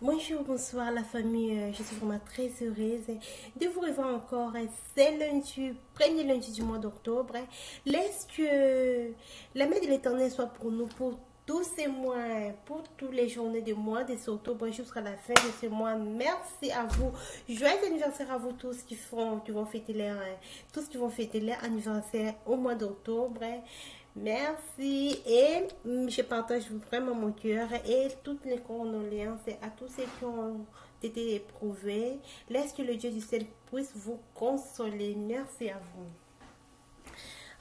Bonjour, bonsoir la famille, je suis vraiment très heureuse de vous revoir encore. C'est lundi, premier lundi du mois d'octobre. Laisse que la main de l'Éternel soit pour nous, pour tous ces mois, pour toutes les journées du mois de ce octobre jusqu'à la fin de ce mois. Merci à vous. Joyeux anniversaire à vous tous qui vont fêter tous qui vont fêter leur anniversaire au mois d'octobre. Merci et je partage vraiment mon cœur et toutes les condoléances à tous ceux qui ont été éprouvés. Laisse que le Dieu du ciel puisse vous consoler. Merci à vous.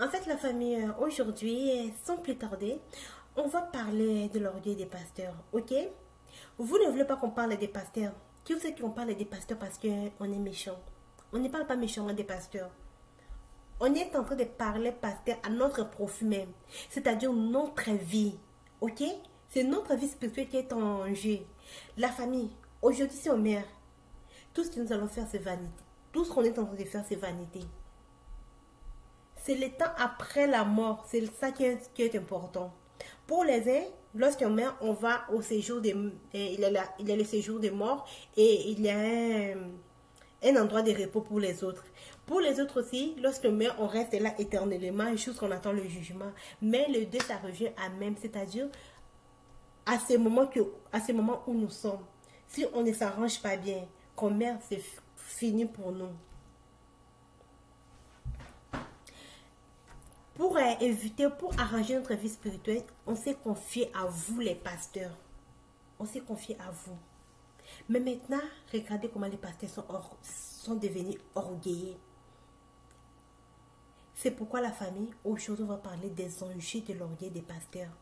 En fait, la famille, aujourd'hui, sans plus tarder, on va parler de l'orgueil des pasteurs, ok? Vous ne voulez pas qu'on parle des pasteurs. Qui vous sait qu'on parle des pasteurs parce qu'on est méchant? On ne parle pas méchamment des pasteurs. On est en train de parler, pasteur, à notre profit même. C'est-à-dire notre vie. Ok? C'est notre vie spirituelle qui est en jeu. La famille. Aujourd'hui, si on meurt, tout ce que nous allons faire, c'est vanité. Tout ce qu'on est en train de faire, c'est vanité. C'est le temps après la mort. C'est ça qui est important. Pour les uns, lorsqu'on meurt, on va au séjour des... Il y a le séjour des morts et il y a un endroit de repos pour les autres. Pour les autres aussi, lorsqu'on meurt, on reste là éternellement jusqu'on attend le jugement. Mais le deux, ça revient à même, c'est-à-dire à ce moment où nous sommes. Si on ne s'arrange pas bien, qu'on meurt, c'est fini pour nous. Pour éviter, pour arranger notre vie spirituelle, on s'est confié à vous les pasteurs. On s'est confié à vous. Mais maintenant, regardez comment les pasteurs sont devenus orgueilleux. C'est pourquoi la famille, aujourd'hui, on va parler des enjeux de l'orgueil des pasteurs.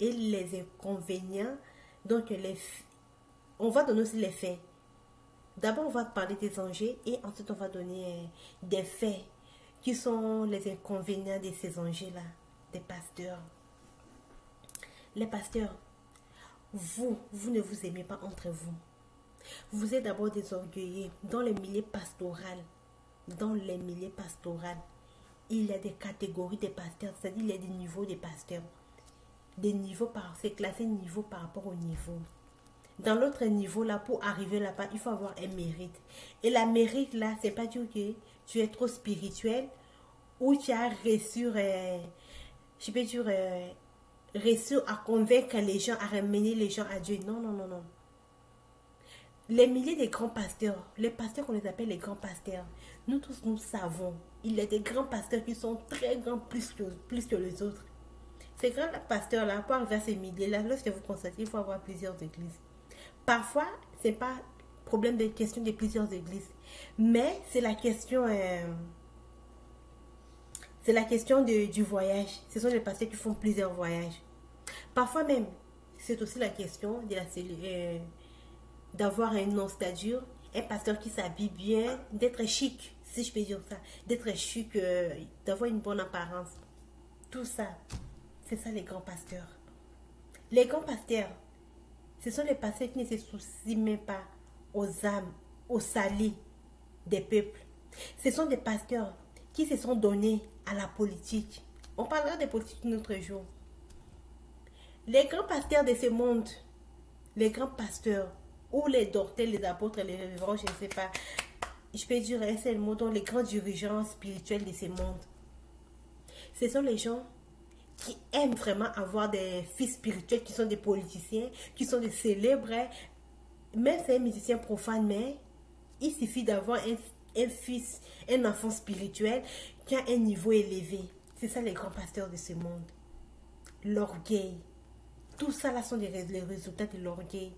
Et les inconvénients, donc on va donner aussi les faits. D'abord, on va parler des enjeux et ensuite, on va donner des faits qui sont les inconvénients de ces enjeux-là, des pasteurs. Les pasteurs, vous ne vous aimez pas entre vous. Vous êtes d'abord des orgueilleux dans les milieux pastoral. Dans les milieux pastoral, il y a des catégories de pasteurs, c'est-à-dire il y a des niveaux de pasteurs. Des niveaux c'est classé niveau par rapport au niveau. Dans l'autre niveau là, pour arriver là-bas, il faut avoir un mérite. Et la mérite là, c'est pas dire que tu es trop spirituel ou tu as reçu, je peux dire, reçu à convaincre les gens, à ramener les gens à Dieu. Non, non, non, non. Les milliers de grands pasteurs, les pasteurs qu'on les appelle les grands pasteurs, nous tous nous savons, il y a des grands pasteurs qui sont très grands plus que les autres. Ces grands pasteurs-là, pour arriver à ces milliers-là, lorsque vous constatez, il faut avoir plusieurs églises. Parfois, ce n'est pas problème de question de plusieurs églises, mais c'est la question, du voyage. Ce sont les pasteurs qui font plusieurs voyages. Parfois même, c'est aussi la question de d'avoir un nom, c'est-à-dire un pasteur qui s'habille bien, d'être chic, si je peux dire ça, d'être chic, d'avoir une bonne apparence. Tout ça, c'est ça les grands pasteurs. Les grands pasteurs, ce sont les pasteurs qui ne se soucient même pas aux âmes, aux salis des peuples. Ce sont des pasteurs qui se sont donnés à la politique. On parlera de politique notre jour. Les grands pasteurs de ce monde, les grands pasteurs, ou les docteurs, les apôtres, les révérends, je ne sais pas, je peux dire un seul mot, dont les grands dirigeants spirituels de ce monde. Ce sont les gens qui aiment vraiment avoir des fils spirituels qui sont des politiciens, qui sont des célèbres. Même c'est un musicien profane, mais il suffit d'avoir un fils, un enfant spirituel qui a un niveau élevé. C'est ça les grands pasteurs de ce monde. L'orgueil. Tout ça là sont les résultats de l'orgueil.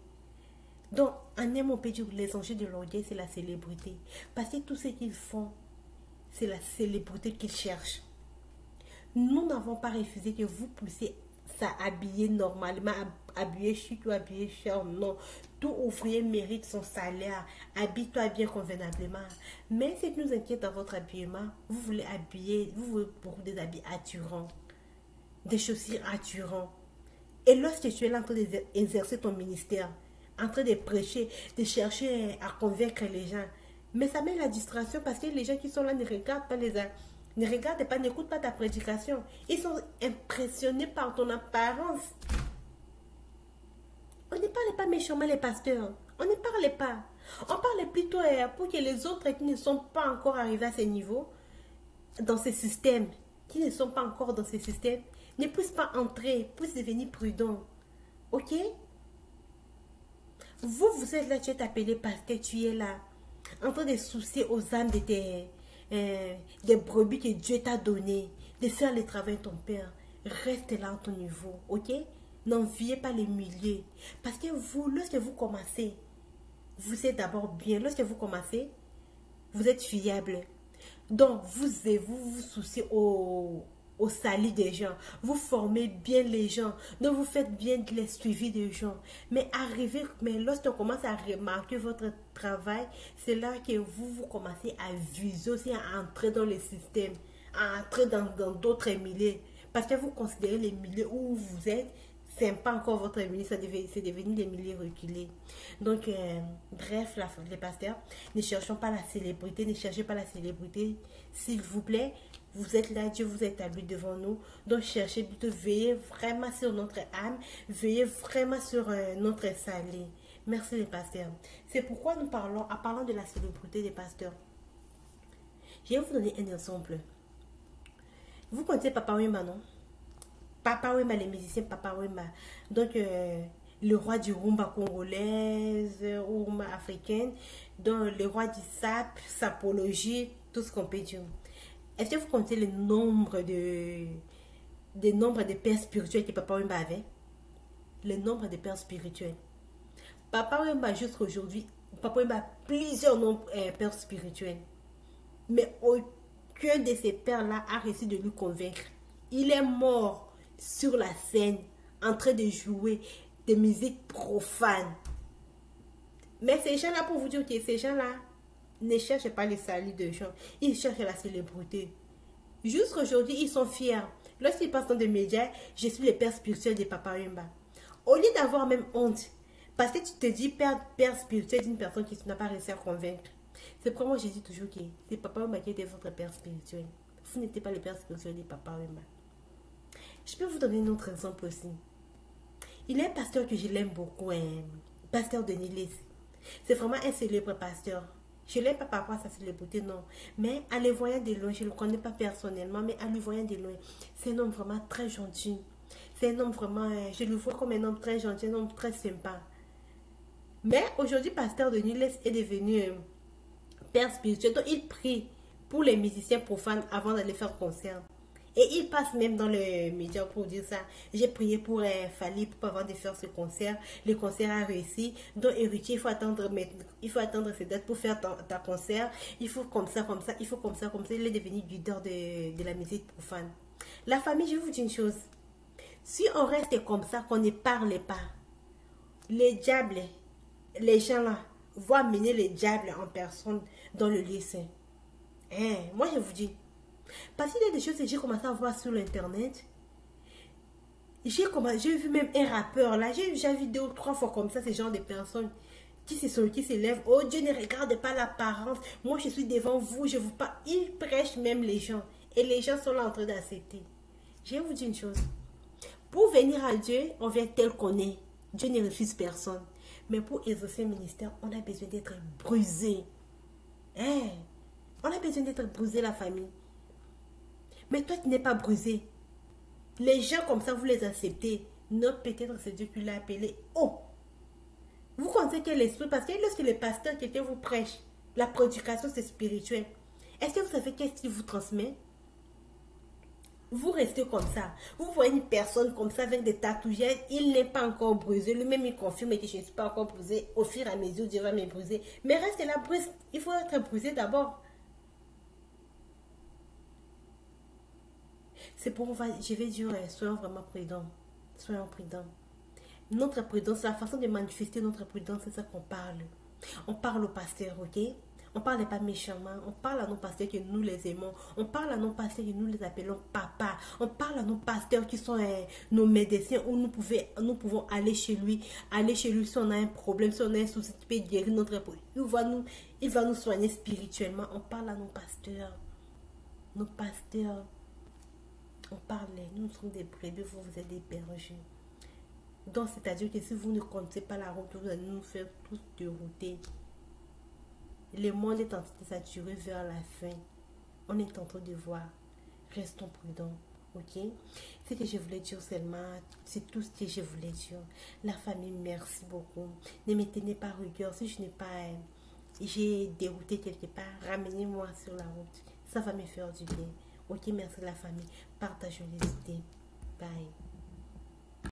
Donc, en un mot, on peut dire que les enjeux de l'orgueil, c'est la célébrité. Parce que tout ce qu'ils font, c'est la célébrité qu'ils cherchent. Nous n'avons pas refusé que vous puissiez s'habiller normalement, habiller chic ou habiller cher. Non. Tout ouvrier mérite son salaire. Habille-toi bien convenablement. Mais ce qui nous inquiète dans votre habillement, vous voulez beaucoup des habits attirants, des chaussures attirantes. Et lorsque tu es là en train d'exercer ton ministère, en train de prêcher, de chercher à convaincre les gens. Mais ça met la distraction parce que les gens qui sont là ne regardent pas ne regardent pas, n'écoutent pas ta prédication. Ils sont impressionnés par ton apparence. On On ne parlait pas méchamment les pasteurs. On ne parlait pas. On parlait plutôt pour que les autres qui ne sont pas encore arrivés à ce niveau, dans ces systèmes, qui ne sont pas encore dans ces systèmes, ne puissent pas entrer, puissent devenir prudents. Ok? Vous êtes là, tu es appelé parce que tu es là, en train de soucier aux âmes de des brebis que Dieu t'a donné, de faire le travail de ton Père. Reste là à ton niveau, ok? N'enviez pas les milliers. Parce que vous, lorsque vous commencez, vous êtes d'abord bien. Lorsque vous commencez, vous êtes fiable. Donc, vous souciez au salut des gens. Vous formez bien les gens. Donc, vous faites bien les suivis des gens. Mais lorsqu'on commence à remarquer votre travail, c'est là que vous commencez à viser aussi, à entrer dans le système, à entrer dans d'autres milieux. Parce que vous considérez les milieux où vous êtes, c'est pas encore votre milieu, c'est devenu des milieux reculés. Donc, bref, les pasteurs, ne cherchons pas la célébrité, ne cherchez pas la célébrité, s'il vous plaît. Vous êtes là, Dieu vous a établi devant nous. Donc, cherchez plutôt, veillez vraiment sur notre âme, veillez vraiment sur notre salut. Merci les pasteurs. C'est pourquoi nous parlons, en parlant de la célébrité des pasteurs. Je vais vous donner un exemple. Vous connaissez Papa Wemba, non? Papa Wemba, les musiciens Papa Wemba. Donc, le roi du rumba congolaise, rumba africaine, donc le roi du sap, sapologie, tout ce qu'on peut dire. Est-ce que vous comptez le nombre de pères spirituels que Papa Wemba avait? Le nombre de pères spirituels. Papa Wemba, jusqu'à aujourd'hui, Papa Wemba a plusieurs pères spirituels. Mais aucun de ces pères-là a réussi de lui convaincre. Il est mort sur la scène, en train de jouer des musiques profanes. Mais ces gens-là, pour vous dire que ces gens-là ne cherchent pas le salut de gens, ils cherchent la célébrité. Jusqu'aujourd'hui, ils sont fiers. Lorsqu'ils passent dans des médias, je suis le père spirituel de Papa Wemba. Au lieu d'avoir même honte, parce que tu te dis père spirituel d'une personne qui n'a pas réussi à convaincre. C'est pourquoi moi je dis toujours que c'est Papa Wemba qui était votre père spirituel. Vous n'étiez pas le père spirituel de Papa Wemba. Je peux vous donner un autre exemple aussi. Il y a un pasteur que je l'aime beaucoup, pasteur Denis Lys. C'est vraiment un célèbre pasteur. Je ne l'aime pas par rapport à sa célébrité, non. Mais en le voyant de loin, je ne le connais pas personnellement, mais en le voyant de loin, c'est un homme vraiment très gentil. C'est un homme vraiment, je le vois comme un homme très gentil, un homme très sympa. Mais aujourd'hui, pasteur Denis Lys est devenu père spirituel. Donc, il prie pour les musiciens profanes avant d'aller faire concert. Et il passe même dans les médias pour dire ça. J'ai prié pour Fally avant de faire ce concert. Le concert a réussi. Donc, héritier, il faut attendre ces dates pour faire ta concert. Il faut comme ça, il faut comme ça. Il est devenu leader de la musique profane. La famille, je vous dis une chose. Si on reste comme ça, qu'on ne parle pas, les diables, les gens là, vont amener les diables en personne dans le lieu saint. Moi, je vous dis. Parce qu'il y a des choses que j'ai commencé à voir sur l'internet. J'ai vu même un rappeur là. J'ai vu 2 ou 3 fois comme ça, ce genre de personnes qui se lèvent. Oh, Dieu ne regarde pas l'apparence. Moi, je suis devant vous, je vous parle. Ils prêchent même les gens. Et les gens sont là en train d'accepter. Je vais vous dire une chose. Pour venir à Dieu, on vient tel qu'on est. Dieu ne refuse personne. Mais pour exercer le ministère, on a besoin d'être brusé. On a besoin d'être brusé, la famille. Mais toi, tu n'es pas brusé. Les gens comme ça, vous les acceptez. Non, peut-être c'est Dieu qui l'a appelé. Oh! Vous pensez que l'esprit, parce que lorsque le pasteur, quelqu'un vous prêche, la prédication, c'est spirituel. Est-ce que vous savez qu'est-ce qu'il vous transmet? Vous restez comme ça. Vous voyez une personne comme ça avec des tatouages, il n'est pas encore brusé. Lui-même, il confirme que je ne suis pas encore brusé. Au fur et à mesure, Dieu va me briser. Mais reste là, brusque. Il faut être brusé d'abord. C'est pour je vais dire, soyons vraiment prudents. Soyons prudents. Notre prudence, la façon de manifester notre prudence, c'est ça qu'on parle. On parle aux pasteurs, ok? On ne parle pas méchamment. On parle à nos pasteurs que nous les aimons. On parle à nos pasteurs que nous les appelons papa. On parle à nos pasteurs qui sont nos médecins où nous pouvons aller chez lui. Aller chez lui si on a un problème, si on a un souci qui peut guérir notre problème. Il va nous soigner spirituellement. On parle à nos pasteurs. Nos pasteurs. On parle, nous sommes des brebis, vous êtes des bergers. Donc, c'est-à-dire que si vous ne connaissez pas la route, vous allez nous faire tous dérouter. Le monde est en train de saturer vers la fin. On est en train de voir. Restons prudents. Ok? Ce que je voulais dire seulement, c'est tout ce que je voulais dire. La famille, merci beaucoup. Ne me tenez pas rigueur. Si je n'ai pas, j'ai dérouté quelque part, ramenez-moi sur la route. Ça va me faire du bien. Ok, merci la famille. Partageons les idées. Bye.